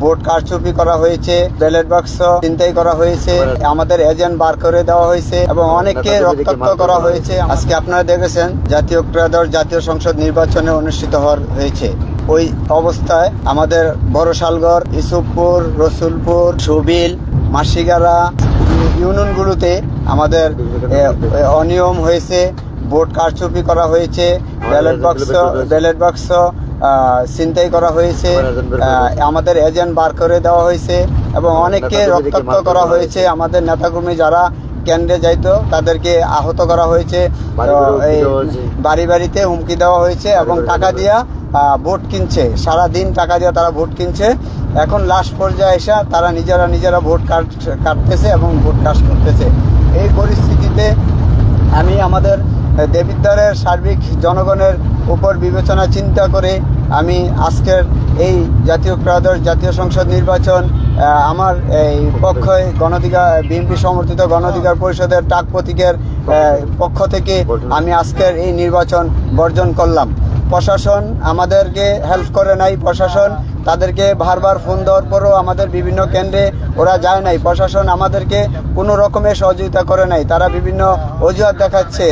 Vote কারচুপি করা হয়েছে, ব্যালট বাক্স ছিনতাই করা হয়েছে, আমাদের এজেন্ট বার করে দেওয়া হয়েছে এবং অনেককে রক্তাক্ত করা হয়েছে। আজকে আপনারা দেখেছেন জাতীয় ত্রয়োদশ জাতীয় সংসদ নির্বাচনে অনুষ্ঠিত হয়েছে। ওই অবস্থায় আমাদের বড়শালগড়, ইসুফপুর, রসুলপুর, সুবিল, মাসিগারা ইউনিয়নগুলোতে আমাদের অনিয়ম হয়েছে, ভোট কারচুপি করা হয়েছে, ব্যালট বাক্স ছিনতাই করা হয়েছে, আমাদের এজেন্ট বার করে দেওয়া হয়েছে এবং অনেককে রক্তাক্ত করা হয়েছে। আমাদের নেতাকর্মী যারা কেন্দ্রে যাইতো তাদেরকে আহত করা হয়েছে, বাড়ি বাড়িতে হুমকি দেওয়া হয়েছে এবং টাকা দিয়া ভোট কিনছে, সারাদিন টাকা দিয়ে তারা ভোট কিনছে। এখন লাস্ট পর্যায়ে এসে তারা নিজেরা ভোট কাটতেছে এবং ভোট কাস্ট করতেছে। এই পরিস্থিতিতে আমি আমাদের দেবিদ্বারের সার্বিক জনগণের উপর বিবেচনা চিন্তা করে আমি আজকের এই জাতীয় ত্রয়োদশ জাতীয় সংসদ নির্বাচন আমার এই পক্ষে বিএনপি সমর্থিত গণঅধিকার পরিষদের টাক প্রতীকের পক্ষ থেকে আমি আজকের এই নির্বাচন বর্জন করলাম। প্রশাসন আমাদেরকে হেল্প করে নাই, প্রশাসন তাদেরকে বারবার ফোন দেওয়ার পরও আমাদের বিভিন্ন কেন্দ্রে ওরা যায় নাই, প্রশাসন আমাদেরকে কোনো রকমের সহযোগিতা করে নাই, তারা বিভিন্ন অজুহাত দেখাচ্ছে।